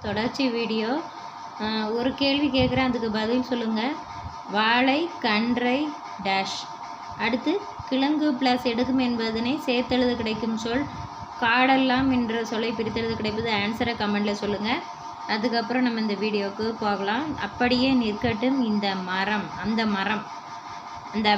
தொடர்ச்சி வீடியோ. ஒரு கேள்வி கேட்குறேன், அதுக்கு பதில் சொல்லுங்கள். வாழை கன்றை டேஷ். அடுத்து கிழங்கு ப்ளஸ் எடுக்கும் என்பதனை சேர்த்தெழுத கிடைக்கும் சொல் காடெல்லாம் என்ற சொல்லை பிரித்தெழுத கிடைப்பது. ஆன்சரை கமெண்டில் சொல்லுங்கள். அதுக்கப்புறம் நம்ம இந்த வீடியோவுக்கு போகலாம். அப்படியே நிற்கட்டும் இந்த மரம். அந்த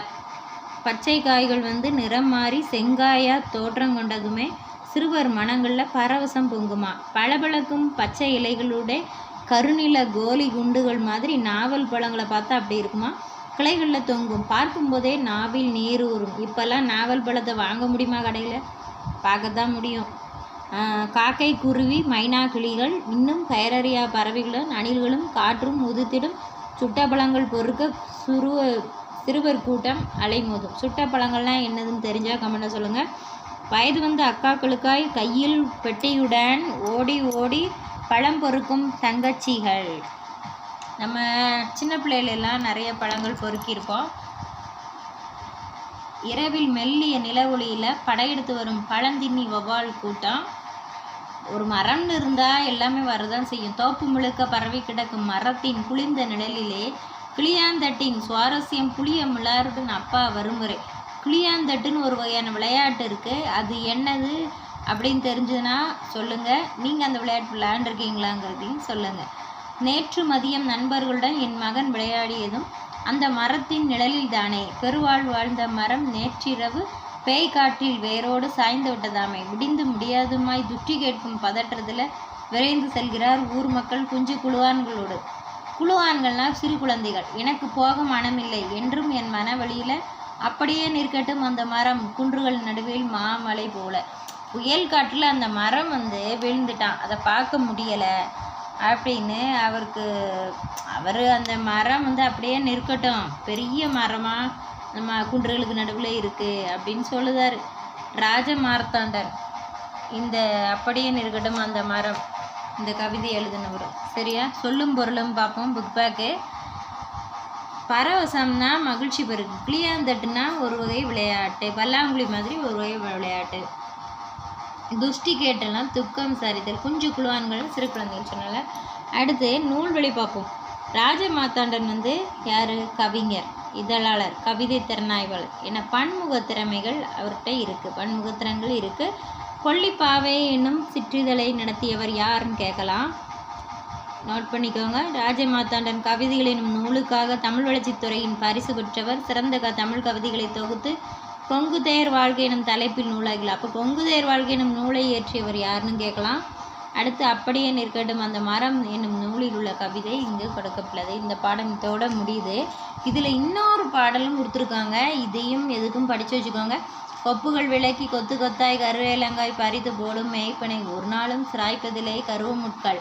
பச்சை காய்கள் நிறம் மாறி செங்காயாக தோற்றம் கொண்டதுமே சிறுவர் மனங்களில் பரவசம் பொங்குமா. பளபளக்கும் பச்சை இலைகளுடைய கருநில கோலி குண்டுகள் மாதிரி நாவல் பழங்களை பார்த்தா அப்படி இருக்குமா. கிளைகளில் தொங்கும், பார்க்கும்போதே நாவில் நீர் ஊறும். இப்போல்லாம் நாவல் பழத்தை வாங்க முடியுமா? கடையில் பார்க்கத்தான் முடியும். காக்கை, குருவி, மைனா, கிளிகள், இன்னும் பெயரறியா பறவைகளும் அணில்களும் காற்றும் உதித்திடும். சுட்ட பழங்கள் பொறுக்க சிறுவர் கூட்டம் அலைமோதும். சுட்ட பழங்கள்லாம் என்னதுன்னு தெரிஞ்சால் கமெண்ட்டை சொல்லுங்கள். வயது வந்த அக்காக்களுக்காய் கையில் பெட்டியுடன் ஓடி ஓடி பழம் பொறுக்கும் தங்கச்சிகள். நம்ம சின்ன பிள்ளைகளெல்லாம் நிறைய பழங்கள் பொறுக்கியிருப்போம். இரவில் மெல்லிய நில ஒளியில் படையெடுத்து வரும் பழந்தின்னி வௌவால் கூட்டம். ஒரு மரம்னு இருந்தால் எல்லாமே வரதான் செய்யும். தோப்பு முழுக்க பரவி கிடக்கும் மரத்தின் குளிர்ந்த நிழலிலே கிளியாந்தட்டின் சுவாரஸ்யம் புளிய மிளறுன்னு அப்பா வருமுறை. கிளியாந்தட்டுன்னு ஒரு வகையான விளையாட்டு இருக்குது. அது என்னது அப்படின்னு தெரிஞ்சுதுன்னா சொல்லுங்கள். நீங்கள் அந்த விளையாட்டு விளையாண்டுருக்கீங்களாங்கிறதையும் சொல்லுங்கள். நேற்று மதியம் நண்பர்களுடன் என் மகன் விளையாடியதும் அந்த மரத்தின் நிழலில் தானே. பெருவாழ் வாழ்ந்த மரம் நேற்றிரவு பேய் காற்றில் வேரோடு சாய்ந்து விட்டதாமே. விடிந்து முடியாதுமாய் துஷ்டி கேட்கும் பதற்றத்தில் விரைந்து செல்கிறார் ஊர் மக்கள் குஞ்சு குழுவான்களோடு. குழுவான்கள்னால் சிறு குழந்தைகள். எனக்கு போக மனமில்லை என்றும் என் மனவழியில் அப்படியே நிற்கட்டும் அந்த மரம் குன்றுகள் நடுவில் மாமலை போல. புயல் காற்றில் அந்த மரம் விழுந்துட்டான், அதை பார்க்க முடியலை அப்படின்னு அவர் அந்த மரம் அப்படியே நிற்கட்டும், பெரிய மரமாக நம்ம குன்றுகளுக்கு நடுவில் இருக்குது அப்படின்னு சொல்லுதார் ராஜ மார்த்தாண்டன். இந்த அப்படியே நிற்கட்டும் அந்த மரம் இந்த கவிதை எழுதினவர். சரியா? சொல்லும் பொருளும் பார்ப்போம். Book bag. பரவசம்னா மகிழ்ச்சி பெருக்கு. கிளியாந்தட்டுனா ஒரு வகை விளையாட்டு, பல்லாங்குழி மாதிரி ஒரு வகை விளையாட்டு. துஷ்டி கேட்டெல்லாம் துக்கம் சரித்தல். குஞ்சு குழுவான்கள் சிறு குழந்தைகள் சொன்னால. அடுத்து நூல்வழி பார்ப்போம். ராஜ மார்த்தாண்டன் யார்? கவிஞர், இதழாளர், கவிதை திறனாய்வாளர் என பன்முக திறமைகள் அவர்கிட்ட இருக்குது. பன்முகத்திறங்கள் இருக்குது. கொல்லிப்பாவை என்னும் சிற்றிதழை நடத்தியவர் யாருன்னு கேட்கலாம். நோட் பண்ணிக்கோங்க. ராஜ மார்த்தாண்டன் கவிதைகள் எனும் நூலுக்காக தமிழ் வளர்ச்சித்துறையின் பரிசு பெற்றவர். சிறந்த தமிழ் கவிதைகளை தொகுத்து கொங்கு தேர் வாழ்க்கை எனும் தலைப்பில் நூலாகலாம். அப்போ கொங்கு தேர் வாழ்க்கை எனும் நூலை இயற்றியவர் யாருன்னு கேட்கலாம். அடுத்து அப்படியே நிற்கட்டும் அந்த மரம் என்னும் நூலில் உள்ள கவிதை இங்கு கொடுக்கப்பட்டது. இந்த பாடம் இதோட முடியுது. இதில் இன்னொரு பாடலும் கொடுத்துருக்காங்க. இதையும் எதுக்கும் படித்து வச்சுக்கோங்க. கொப்புகள் விளக்கி கொத்து கொத்தாய் கருவேலங்காய் பறித்து போடும் மேய்ப்பனை ஒரு நாளும் சிராய்ப்பதிலே கருவமுட்கள்.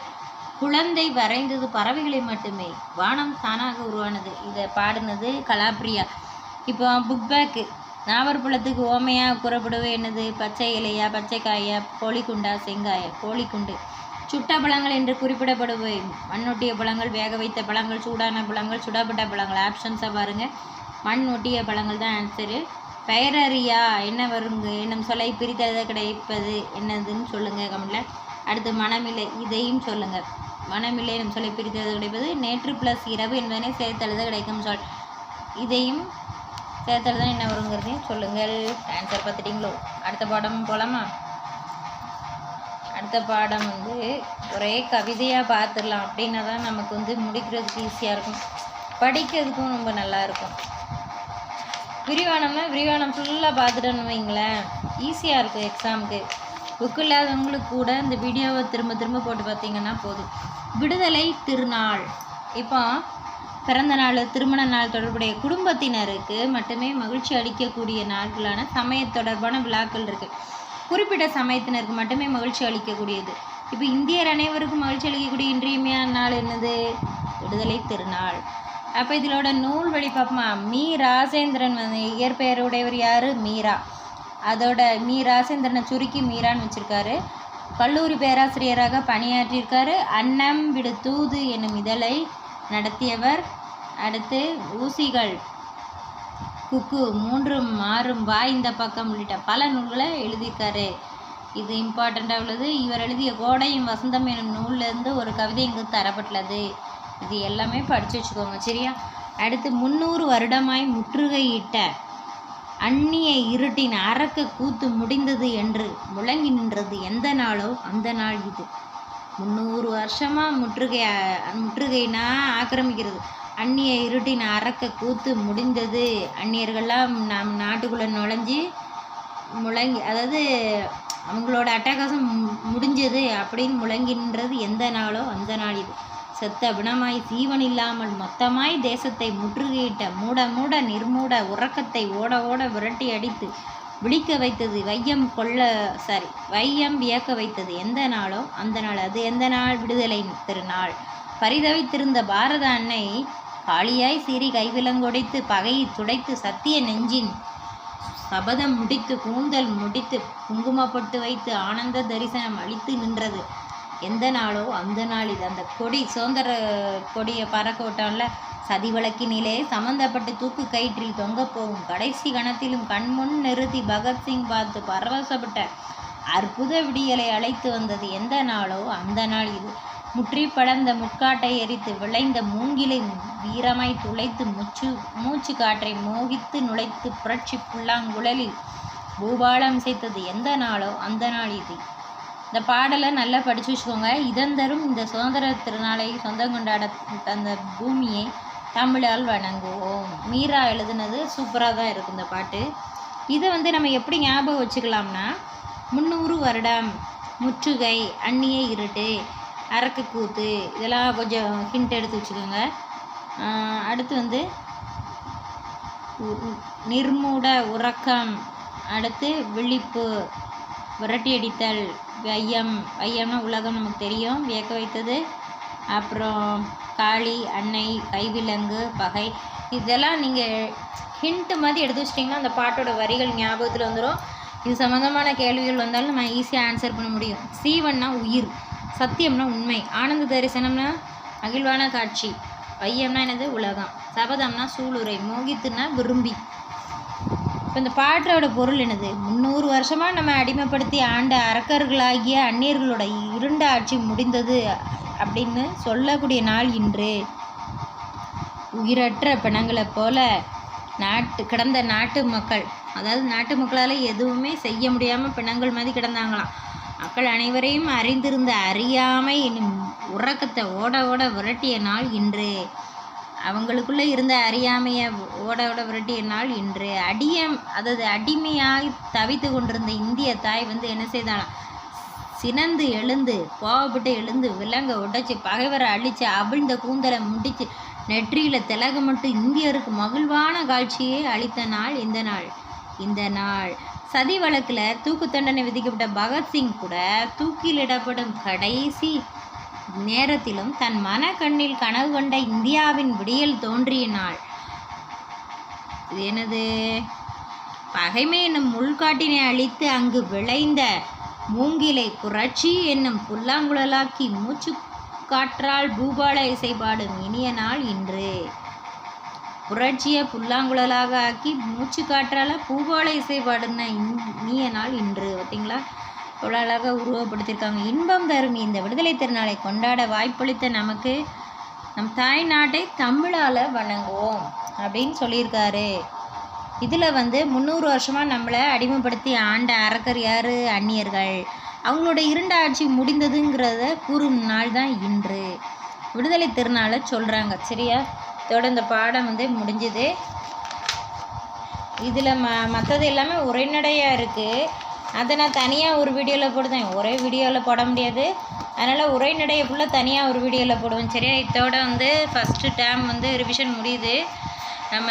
குழந்தை வரைந்தது பறவைகளை மட்டுமே, வானம் தானாக உருவானது. இதை பாடினது கலாப்ரியா. இப்போ புக் பேக்கு. நாவற்பழத்துக்கு ஓமையாக கூறப்படுவது என்னது? பச்சை இலையா, பச்சை காயா, கோழிக்குண்டா, செங்காயா? கோழிக்குண்டு. சுட்ட பழங்கள் என்று குறிப்பிடப்படுவை மண் ஒட்டிய பழங்கள், வேக வைத்த பழங்கள், சூடான பழங்கள், சுடப்பட்ட பழங்கள். ஆப்ஷன்ஸாக பாருங்கள். மண் ஒட்டிய பழங்கள் தான் ஆன்சரு. பெயரறியா என்ன வருங்க என்னும் சொல்லை பிரித்தெழுத கிடைப்பது என்னதுன்னு சொல்லுங்கள் கமெண்ட்டில். அடுத்து மனமில்லை, இதையும் சொல்லுங்கள். மனமில்லை என்னும் சொல்லை பிரித்தெழுத கிடைப்பது. நேற்று ப்ளஸ் இரவு என்பதனை சேர்த்தெழுத கிடைக்கும் சொல். இதையும் சேர்த்தெழுத என்ன வருங்கிறதையும் சொல்லுங்கள். ஆன்சர் பார்த்துட்டிங்களோ? அடுத்த பாடம் போகலாமா? அடுத்த பாடம் ஒரே கவிதையாக பார்த்துடலாம். அப்படின்னா தான் நமக்கு முடிக்கிறதுக்கு ஈஸியாக இருக்கும், படிக்கிறதுக்கும் ரொம்ப நல்லாயிருக்கும். விரிவானம் ஃபுல்லாக பார்த்துட்டோன்னு வைங்களேன், ஈஸியாக இருக்கும் எக்ஸாமுக்கு. புக்கு இல்லாதவங்களுக்கு கூட இந்த வீடியோவை திரும்ப திரும்ப போட்டு பார்த்தீங்கன்னா போதும். விடுதலை திருநாள். இப்போ பிறந்த நாள், திருமண நாள் தொடர்புடைய குடும்பத்தினருக்கு மட்டுமே மகிழ்ச்சி அளிக்கக்கூடிய நாட்களான சமய தொடர்பான விழாக்கள் இருக்குது. குறிப்பிட்ட சமயத்தினருக்கு மட்டுமே மகிழ்ச்சி அளிக்கக்கூடியது. இப்போ இந்தியர் அனைவருக்கும் மகிழ்ச்சி அளிக்கக்கூடிய இன்றியமையான நாள் என்னது? விடுதலை திருநாள். அப்போ இதோட நூல் வழி பார்ப்போமா? மீ ராசேந்திரன் இயற்பெயருடையவர் யார்? மீரா. அதோட மீ ராசேந்திரனை சுருக்கி மீரான்னு வச்சுருக்காரு. கல்லூரி பேராசிரியராக பணியாற்றியிருக்காரு. அன்னம் விடு தூது என்னும் இதழை நடத்தியவர். அடுத்து ஊசிகள், குக்கு, மூன்றும் மாறும், வா இந்த பக்கம் உள்ளிட்ட பல நூல்களை எழுதியிருக்காரு. இது இம்பார்ட்டண்ட்டாக உள்ளது. இவர் எழுதிய கோடையும் வசந்தம் எனும் நூல்லேருந்து ஒரு கவிதை இங்கு தரப்பட்டுள்ளது. இது எல்லாமே படித்து வச்சுக்கோங்க சரியா. அடுத்து 300 வருடமாய் முற்றுகையிட்ட அந்நிய இருட்டின் அரக்க கூத்து முடிந்தது என்று முழங்கி நின்றது எந்த நாளோ அந்த நாள் இது. 300 வருஷமாக முற்றுகைனா ஆக்கிரமிக்கிறது. அந்நிய இருட்டின் அரக்க கூத்து முடிந்தது, அந்நியர்கள்லாம் நம் நாட்டுக்குள்ளே நுழைஞ்சி முழங்கி, அதாவது அவங்களோட அட்டகாசம் முடிஞ்சது அப்படின்னு முழங்கின்றது எந்த நாளோ அந்த நாள் இது. செத்த பிணமாய் சீவன் இல்லாமல் மொத்தமாய் தேசத்தை முற்றுகையிட்ட மூட நிர்மூட உறக்கத்தை ஓட ஓட விரட்டி அடித்து விழிக்க வைத்தது வையம் வியக்க வைத்தது எந்த நாளோ அந்த நாள். அது எந்த நாள்? விடுதலை திருநாள். பரிதவித்திருந்த பாரத அன்னை காளியாய் சீறி கைவிலங்கொடைத்து பகையை துடைத்து சத்திய நெஞ்சின் சபதம் முடித்து கூந்தல் முடித்து குங்குமப்பட்டு வைத்து ஆனந்த தரிசனம் அளித்து நின்றது எந்த நாளோ அந்த நாள் இது. அந்த கொடி சுதந்திர கொடியை பறக்க விட்டான்ல, சதி வழக்கினிலே சம்மந்தப்பட்டு தூக்கு கயிற்றில் தொங்க போகும் கடைசி கணத்திலும் கண்முன் நிறுத்தி பகத்சிங் பார்த்து பரவசப்பட்ட அற்புத விடியலை அழைத்து வந்தது எந்த நாளோ அந்த நாள் இது. முற்றி படர்ந்த முட்காட்டை எரித்து விளைந்த மூங்கிலை வீரமாய் துளைத்து மூச்சு காற்றை மோகித்து நுழைத்து புரட்சி புல்லாங்குழலில் பூபாலம் சேர்த்தது எந்த நாளோ அந்த நாள் இது. இந்த பாடலை நல்லா படித்து வச்சுக்கோங்க. இதந்தரும் இந்த சுதந்திர திருநாளை சொந்தம் கொண்டாட அந்த பூமியை தமிழால் வணங்குவோம். மீரா எழுதுனது சூப்பராக தான் இருக்குது இந்த பாட்டு. இதை நம்ம எப்படி ஞாபகம் வச்சுக்கலாம்னா, 300 வருடம், முற்றுகை, அந்நிய இருட்டு, அரக்கு கூத்து, இதெல்லாம் கொஞ்சம் ஹிண்ட் எடுத்து வச்சுக்கோங்க. அடுத்து நிர்மூட உறக்கம், அடுத்து விழிப்பு, விரட்டி அடித்தல், வையம்னா உலகம் நமக்கு தெரியும், வியக்க வைத்தது, அப்புறம் காளி அன்னை, கைவிலங்கு, பகை, இதெல்லாம் நீங்கள் ஹிண்ட்டு மாதிரி எடுத்து வச்சிட்டிங்கன்னா அந்த பாட்டோட வரிகள் ஞாபகத்தில் வந்துடும். இது சம்மந்தமான கேள்விகள் வந்தாலும் நம்ம ஈஸியாக ஆன்சர் பண்ண முடியும். சீவன்னா உயிர், சத்தியம்னா உண்மை, ஆனந்த தரிசனம்னா மகிழ்வான காட்சி, வையம்னா என்னது உலகம், சபதம்னா சூளுரை, மோகித்துனா விரும்பி. இப்போ இந்த பாட்டோட பொருள் என்னது? 300 வருஷமாக நம்ம அடிமைப்படுத்தி ஆண்ட அரக்கர்களாகிய அந்நியர்களோட இருண்ட ஆட்சி முடிந்தது அப்படின்னு சொல்லக்கூடிய நாள் இன்று. உயிரற்ற பிணங்களைப் போல கிடந்த நாட்டு மக்கள், அதாவது நாட்டு மக்களால் எதுவுமே செய்ய முடியாமல் பிணங்கள் மாதிரி கிடந்தாங்களாம். மக்கள் அனைவரையும் அறிந்திருந்த அறியாமை என்னும் உறக்கத்தை ஓட ஓட விரட்டிய நாள் இன்று. அவங்களுக்குள்ளே இருந்த அறியாமையை ஓட ஓட விரட்டிய நாள் இன்று. அடிமையாய் தவித்து கொண்டிருந்த இந்திய தாய் என்ன செய்தாலாம்? சினந்து எழுந்து கோவப்பட்டு எழுந்து விலங்க உடைச்சி பகைவரை அழித்து அவிழ்ந்த கூந்தலை முடித்து நெற்றியில் திலகமிட்டு இந்தியருக்கு மகிழ்வான காட்சியை அளித்த நாள் இந்த நாள். சதி வழக்கில் தூக்கு தண்டனை விதிக்கப்பட்ட பகத்சிங் கூட தூக்கிலிடப்படும் கடைசி நேரத்திலும் தன் மனக்கண்ணில் கனவு கொண்ட இந்தியாவின் விடியல் தோன்றிய நாள். இது என்னது? பகைமை என்னும் முள்காட்டினை அழித்து அங்கு விளைந்த மூங்கிலை புரட்சி என்னும் புல்லாங்குழலாக்கி மூச்சு காற்றால் பூபால இசைப்பாடும் இனிய நாள் இன்று. புரட்சியை புல்லாங்குழலாக ஆக்கி மூச்சு காற்றால் பூபால இசைப்பாடுன இனிய நாள் இன்று. பார்த்தீங்களா, எவ்வளோ அழகாக உருவப்படுத்தியிருக்காங்க. இன்பம் தரும் இந்த விடுதலை திருநாளை கொண்டாட வாய்ப்பளித்த நமக்கு நம் தாய் நாட்டை தமிழால் வணங்குவோம் அப்படின்னு சொல்லியிருக்காரு. இதில் 300 வருஷமாக நம்மளை அடிமைப்படுத்தி ஆண்ட அரக்கர் யார்? அந்நியர்கள். அவங்களோட இருண்ட ஆட்சி முடிந்ததுங்கிறத கூறும் நாள் தான் இன்று. விடுதலை திருநாளை சொல்கிறாங்க. சரியா? இதோட இந்த பாடம் முடிஞ்சுது. இதில் மற்றது எல்லாமே உரைநடையாக இருக்குது. அதை நான் தனியாக ஒரு வீடியோவில் போடுவேன். ஒரே வீடியோவில் போட முடியாது, அதனால் உரைநடையை ஃபுல்லாக தனியாக ஒரு வீடியோவில் போடுவேன். சரியா? இதோட ஃபஸ்ட்டு டேர்ம் ரிவிஷன் முடியுது. நம்ம